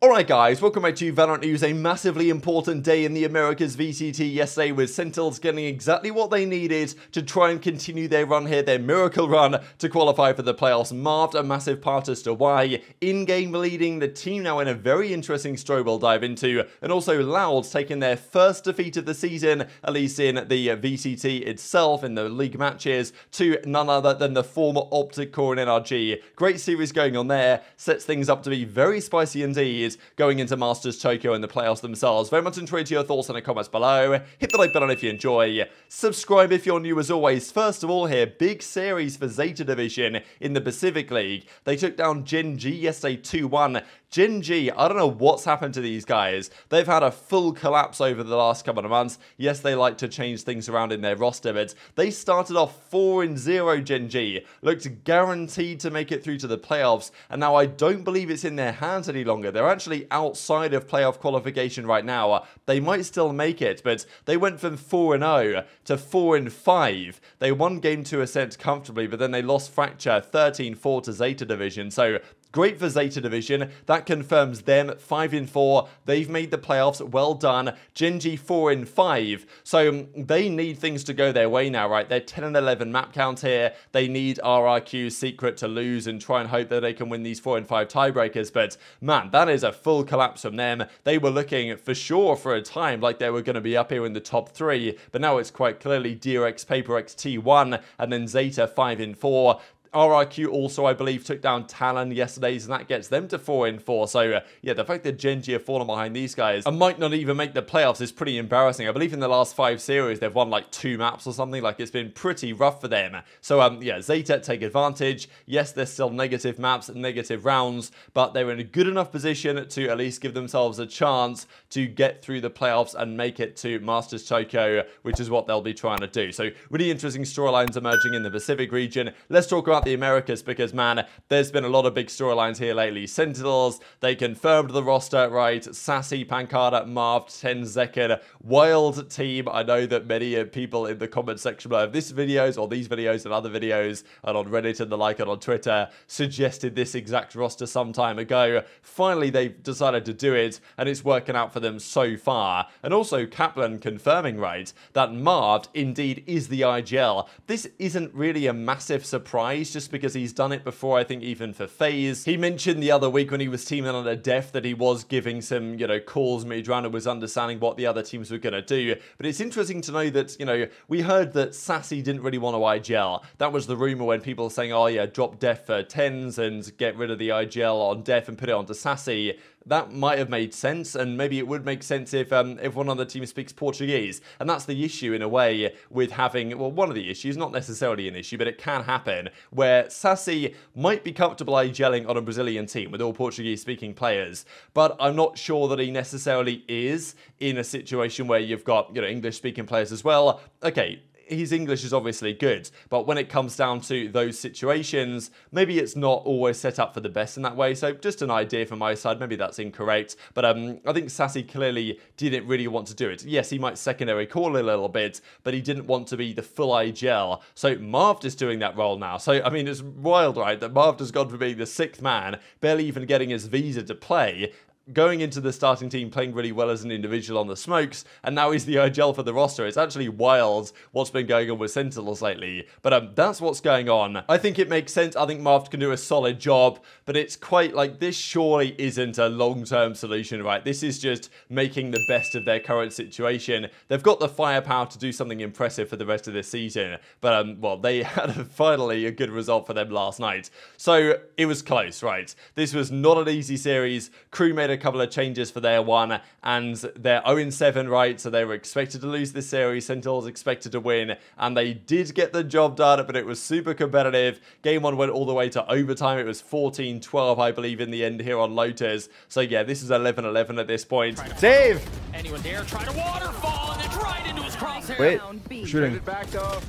Alright guys, welcome back to VALORANT News. A massively important day in the Americas VCT yesterday with Sentinels getting exactly what they needed to try and continue their run here, their miracle run to qualify for the playoffs. Marved, a massive part as to why. In-game leading, the team now in a very interesting story we'll dive into. And also Loud taking their first defeat of the season, at least in the VCT itself, in the league matches, to none other than the former OpTic core in NRG. Great series going on there, sets things up to be very spicy indeed going into Masters Tokyo and the playoffs themselves. Very much enjoyed your thoughts in the comments below. Hit the like button if you enjoy. Subscribe if you're new as always. First of all here, big series for Zeta Division in the Pacific League. They took down Gen.G yesterday 2-1. Gen.G, I don't know what's happened to these guys. They've had a full collapse over the last couple of months. Yes, they like to change things around in their roster, but they started off 4-0 Gen.G. Looked guaranteed to make it through to the playoffs, and now I don't believe it's in their hands any longer. They're actually outside of playoff qualification right now. They might still make it, but they went from 4-0 to 4-5. They won game 2 Ascent comfortably, but then they lost Fracture 13-4 to Zeta Division. So great for Zeta Division. That confirms them 5-4. They've made the playoffs. Well done. Gen.G 4-5. So they need things to go their way now, right? They're 10-11 map count here. They need RRQ's secret to lose and try and hope that they can win these 4-5 tiebreakers. But man, that is a full collapse from them. They were looking for sure for a time like they were going to be up here in the top 3. But now it's quite clearly DRX, PaperX, T1, and then Zeta 5-4. RRQ also, I believe, took down Talon yesterday's, and that gets them to 4-4. So, yeah, the fact that Gen.G have fallen behind these guys and might not even make the playoffs is pretty embarrassing. I believe in the last 5 series, they've won like 2 maps or something. Like, it's been pretty rough for them. So, yeah, Zeta take advantage. Yes, there's still negative maps and negative rounds, but they're in a good enough position to at least give themselves a chance to get through the playoffs and make it to Masters Tokyo, which is what they'll be trying to do. So, really interesting storylines emerging in the Pacific region. Let's talk about the Americas because, man, there's been a lot of big storylines here lately. Sentinels, they confirmed the roster, right? Sassy, Pancada, Marved, TenZ, wild team. I know that many people in the comment section below this videos or these videos and other videos and on Reddit and the like and on Twitter suggested this exact roster some time ago. Finally, they've decided to do it and it's working out for them so far. And also Kaplan confirming, right, that Marved indeed is the IGL. This isn't really a massive surprise just because he's done it before, I think even for FaZe. He mentioned the other week when he was teaming under Dephh that he was giving some, calls mid-round and was understanding what the other teams were going to do. But it's interesting to know that, we heard that Sassy didn't really want to IGL. That was the rumor when people were saying, oh yeah, drop Dephh for TenZ and get rid of the IGL on Dephh and put it onto Sassy. That might have made sense, and maybe it would make sense if one of the teams speaks Portuguese. And that's the issue, in a way, with having, well, one of the issues, not necessarily an issue, but it can happen, where Sassy might be comfortable IGLing on a Brazilian team with all Portuguese-speaking players, but I'm not sure that he necessarily is in a situation where you've got, English-speaking players as well. Okay, his English is obviously good, but when it comes down to those situations, maybe it's not always set up for the best in that way. So just an idea from my side, maybe that's incorrect, but I think Sassy clearly didn't really want to do it. Yes, he might secondary call a little bit, but he didn't want to be the full IGL. So Marved is doing that role now. So, I mean, it's wild, right, that Marved has gone from being the 6th man, barely even getting his visa to play, going into the starting team, playing really well as an individual on the smokes, and now he's the IGL for the roster. It's actually wild what's been going on with Sentinels lately, but that's what's going on. I think it makes sense. I think Marved can do a solid job, but it's quite like, this surely isn't a long-term solution, right? This is just making the best of their current situation. They've got the firepower to do something impressive for the rest of this season, but well, they had finally a good result for them last night. So it was close, right? This was not an easy series. Crew made a couple of changes for their one, and they're 0-7, right? So they were expected to lose this series. Sentinels expected to win, and they did get the job done, but it was super competitive. Game 1 went all the way to overtime. It was 14-12, I believe, in the end here on Lotus. So yeah, this is 11-11 at this point. Dave! Anyone dare try to waterfall, and it's right into his crosshair. Wait, shooting. Back up.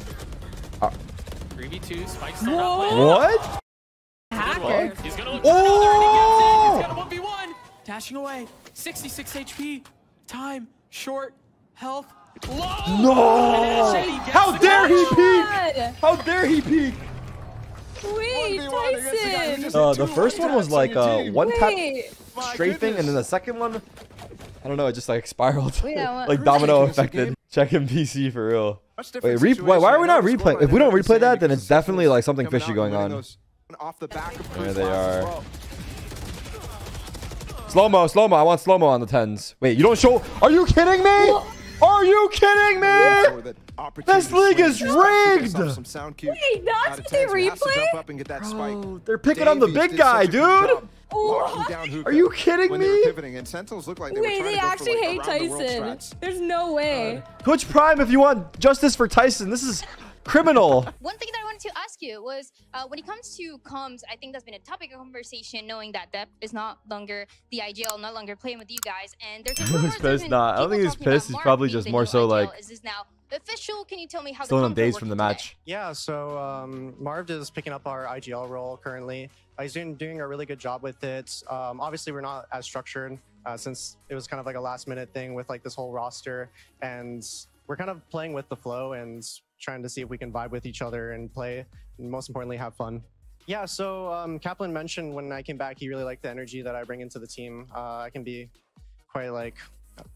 3v2, spikes. What? Hacker. He's gonna look for another, and he gets it. He's got a 1v1. Dashing away. 66 HP. Time. Short. Health. Low. No! How dare he peek? How dare he peek? Wait, Tyson! The first one was like one tap Wait. straight thing, and then the second one, I don't know, it just like spiraled. Wait, I want- like domino affected. Checking PC for real. Wait, why are we not replaying? If we don't replay that, then it's definitely like something fishy going on. There they are. Slow-mo, slow-mo. I want slow-mo on the TenZ. Wait, you don't show... Are you kidding me? Are you kidding me? This league is rigged! Wait, that's what they replay? Bro, they're picking on the big guy, dude! Are you kidding me? Wait, they actually hate Tyson. There's no way. Twitch Prime if you want justice for Tyson. This is criminal. One thing that I wanted to ask you was, when it comes to comms, I think that's been a topic of conversation, knowing that Dephh is no longer the IGL, no longer playing with you guys, and there's He's pissed, nah. I don't think he's pissed. He's probably just more so like is this now official? Can you tell me how still the in comms are days from the working match. today? Yeah, so Marved is picking up our IGL role currently. He's doing a really good job with it. Obviously, we're not as structured since it was kind of like a last-minute thing with like this whole roster, and we're kind of playing with the flow and trying to see if we can vibe with each other and play, and most importantly, have fun. Yeah, so Kaplan mentioned when I came back, he really liked the energy that I bring into the team. I can be quite like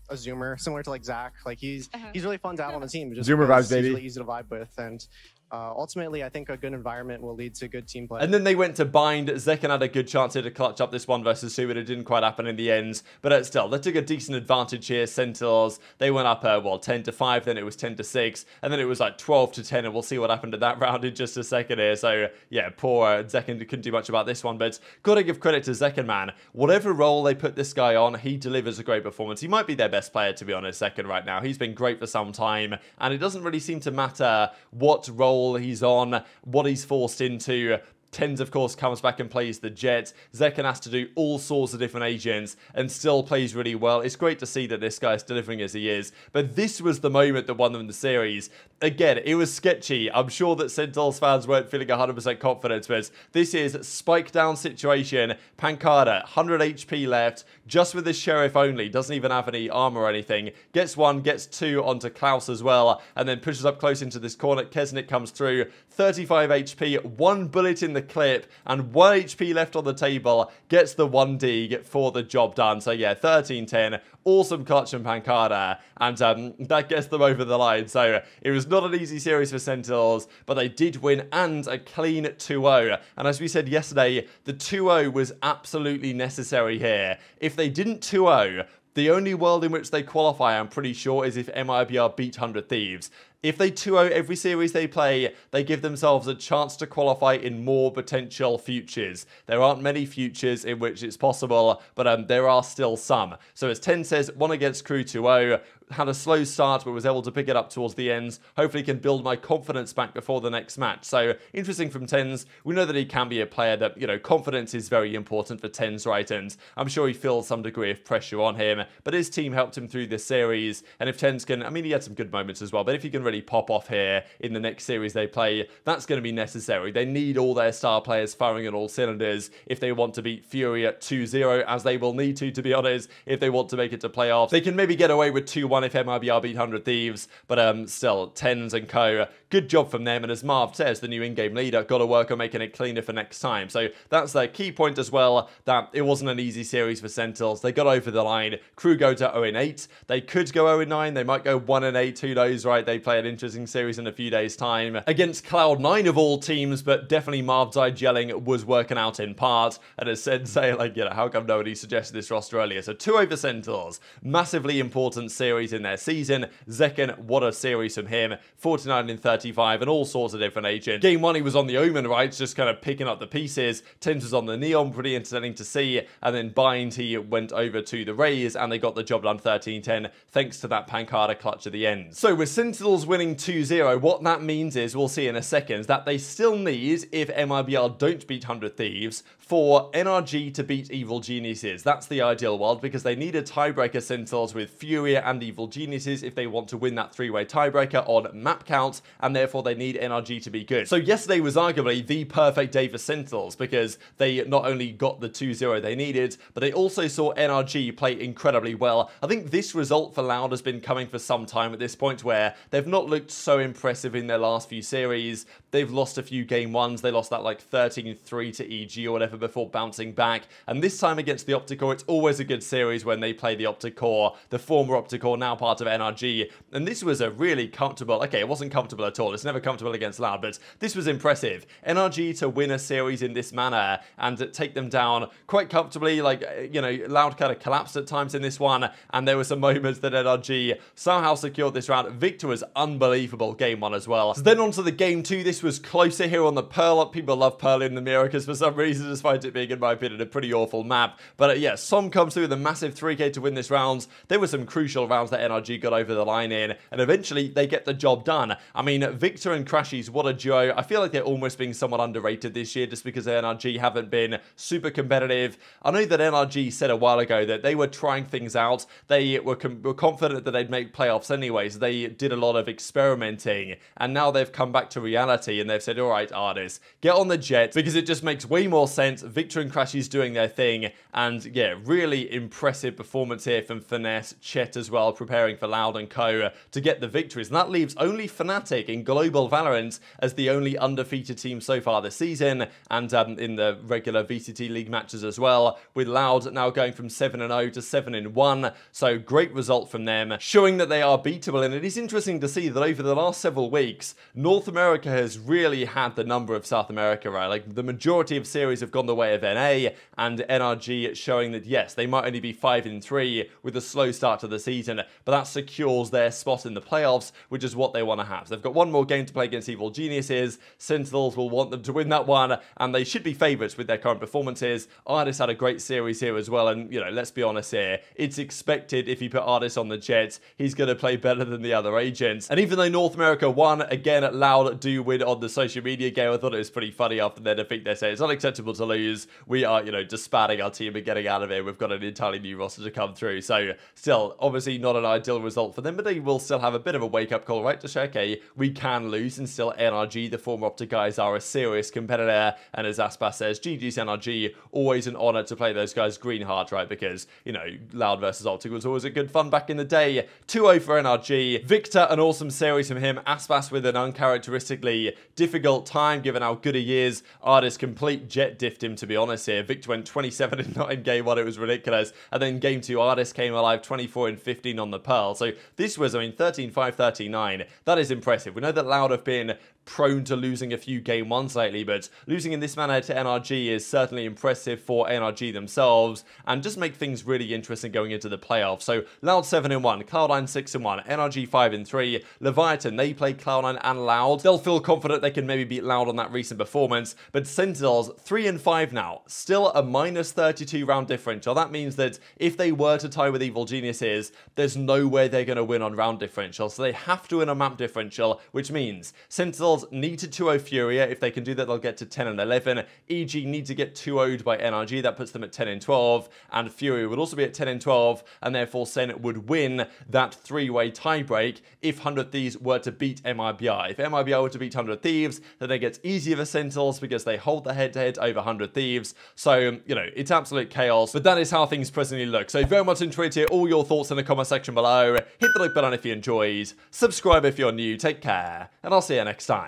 a zoomer, similar to like Zach. Like he's really fun to have on the team. Just Zoomer vibes, baby. He's really easy to vibe with, and ultimately, I think a good environment will lead to good team play. And then they went to bind. zyppan had a good chance here to clutch up this one versus two, but it didn't quite happen in the end. But still, they took a decent advantage here. Sentinels, they went up, 10-5, then it was 10-6, and then it was like 12-10, and we'll see what happened to that round in just a second here. So, yeah, poor zyppan couldn't do much about this one, but gotta give credit to zyppan, man. Whatever role they put this guy on, he delivers a great performance. He might be their best player, to be honest, zyppan right now. He's been great for some time, and it doesn't really seem to matter what role he's on, what he's forced into. TenZ, of course, comes back and plays the Jet. zyppan has to do all sorts of different agents and still plays really well. It's great to see that this guy's delivering as he is. But this was the moment that won them the series. Again, it was sketchy. I'm sure that Sentinels fans weren't feeling 100% confident, but this is spike down situation. Pancada, 100 HP left, just with the Sheriff only. Doesn't even have any armor or anything. Gets one, gets two onto Klaus as well, and then pushes up close into this corner. cNed comes through, 35 HP, one bullet in the clip, and 1 HP left on the table. Gets the 1D for the job done. So yeah, 13-10. Awesome clutch from Pancada, and that gets them over the line. So it was not an easy series for Sentinels, but they did win, and a clean 2-0. And as we said yesterday, the 2-0 was absolutely necessary here. If they didn't 2-0, the only world in which they qualify, I'm pretty sure, is if MIBR beat 100 Thieves. If they 2-0 every series they play, they give themselves a chance to qualify in more potential futures. There aren't many futures in which it's possible, but there are still some. So as TenZ says, won against Crew 2-0, had a slow start but was able to pick it up towards the end. Hopefully can build my confidence back before the next match. So interesting from TenZ. We know that he can be a player that, you know, confidence is very important for TenZ, right? And I'm sure he feels some degree of pressure on him, but his team helped him through this series. And if TenZ can, I mean, he had some good moments as well, but if he can really pop off here in the next series they play, that's going to be necessary. They need all their star players firing on all cylinders if they want to beat Fury at 2-0, as they will need to be honest, if they want to make it to playoffs. They can maybe get away with 2-1 if MIBR beat 100 Thieves, but still, TenZ and co, good job from them. And as Marv says, the new in-game leader, got to work on making it cleaner for next time. So that's their key point as well, that it wasn't an easy series for Sentinels. They got over the line. Crew go to 0-8. They could go 0-9. They might go 1-8. Who knows, right? They play an interesting series in a few days' time against Cloud9 of all teams, but definitely Marved IGLing was working out in part. And as said, say, like, you know, how come nobody suggested this roster earlier? So 2-0 Sentinels, massively important series in their season. zyppan, what a series from him, 49-35, and all sorts of different agents. Game 1, he was on the Omen, right, just kind of picking up the pieces. TenZ was on the Neon, pretty entertaining to see, and then Bind, he went over to the Rays, and they got the job done 13-10, thanks to that Pancada clutch at the end. So with Sentinels winning 2-0, what that means is, we'll see in a second, that they still need, if MIBR don't beat 100 Thieves, for NRG to beat Evil Geniuses. That's the ideal world, because they need a tiebreaker Sentinels with Furia and Evil Geniuses if they want to win that three-way tiebreaker on map count, and therefore they need NRG to be good. So yesterday was arguably the perfect day for Sentinels, because they not only got the 2-0 they needed, but they also saw NRG play incredibly well. I think this result for Loud has been coming for some time at this point, where they've not looked so impressive in their last few series. They've lost a few game ones. They lost that like 13-3 to EG or whatever before bouncing back. And this time against the OpTic Core, it's always a good series when they play the OpTic Core, the former OpTic Core, now part of NRG. And this was a really comfortable, okay, it wasn't comfortable at all. It's never comfortable against Loud, but this was impressive. NRG to win a series in this manner and to take them down quite comfortably. Like, you know, Loud kind of collapsed at times in this one. And there were some moments that NRG somehow secured this round. Victor was unbelievable game one as well. So then on to the game two. This was closer here on the Pearl. People love Pearl in the Americas for some reason, despite it being, in my opinion, a pretty awful map. But yeah, Som comes through with a massive 3k to win this round. There were some crucial rounds that NRG got over the line in, and eventually they get the job done. I mean, Victor and Crashies, what a duo. I feel like they're almost being somewhat underrated this year just because NRG haven't been super competitive. I know that NRG said a while ago that they were trying things out. They were confident that they'd make playoffs anyways. They did a lot of experimenting, and now they've come back to reality and they've said, all right, artists, get on the jet, because it just makes way more sense. Victor and Crashies doing their thing, and yeah, really impressive performance here from Finesse, Chet as well, preparing for Loud and Co. to get the victories. And that leaves only Fnatic in Global Valorant as the only undefeated team so far this season, and in the regular VCT League matches as well, with Loud now going from 7-0 to 7-1. So great result from them, showing that they are beatable. And it is interesting to see that over the last several weeks, North America has really had the number of South America, right? Like, the majority of series have gone the way of NA, and NRG showing that, yes, they might only be 5-3 with a slow start to the season, but that secures their spot in the playoffs, which is what they want to have. So they've got one more game to play against Evil Geniuses. Sentinels will want them to win that one, and they should be favourites with their current performances. Artis had a great series here as well, and, you know, let's be honest here, it's expected if you put Artis on the Jets, he's going to play better than the other agents. And even though North America won, again, Loud do win on the social media game. I thought it was pretty funny after their defeat. They say it's unacceptable to lose. We are, you know, disbanding our team and getting out of here. We've got an entirely new roster to come through. So still, obviously not an ideal result for them, but they will still have a bit of a wake-up call, right? To say, okay, we can lose, and still NRG, the former OpTic guys, are a serious competitor. And as Aspas says, GG's NRG, always an honor to play those guys green heart, right? Because, you know, Loud versus OpTic was always a good fun back in the day. 2-0 for NRG. Victor, an awesome series from him. Aspas with an uncharacteristically difficult time given how good he is. Artis complete jet diffed him, to be honest here. Victor went 27-9 in game one. It was ridiculous. And then game two, Artis came alive 24-15 on the Pearl. So this was, I mean, 13-5, 13-9. That is impressive. We know that Loud have been prone to losing a few game ones lately, but losing in this manner to NRG is certainly impressive for NRG themselves, and just make things really interesting going into the playoffs. So Loud 7-1, Cloud9 6-1, NRG 5-3, Leviathan, they play Cloud9 and Loud. They'll feel confident they can maybe beat Loud on that recent performance, but Sentinels 3-5 now, still a -32 round differential. That means that if they were to tie with Evil Geniuses, there's no way they're going to win on round differential, so they have to win on map differential, which means Sentinels need to 2-0 Furia. If they can do that, they'll get to 10-11. EG need to get 2-0'd by NRG. That puts them at 10-12. And Furia would also be at 10-12. And therefore, Sen would win that three-way tiebreak if 100 Thieves were to beat MIBI. If MIBI were to beat 100 Thieves, then it gets easier for Sentinels because they hold the head-to-head over 100 Thieves. So, you know, it's absolute chaos. But that is how things presently look. So very much enjoyed to hear all your thoughts in the comment section below. Hit the like button if you enjoyed. Subscribe if you're new. Take care. And I'll see you next time.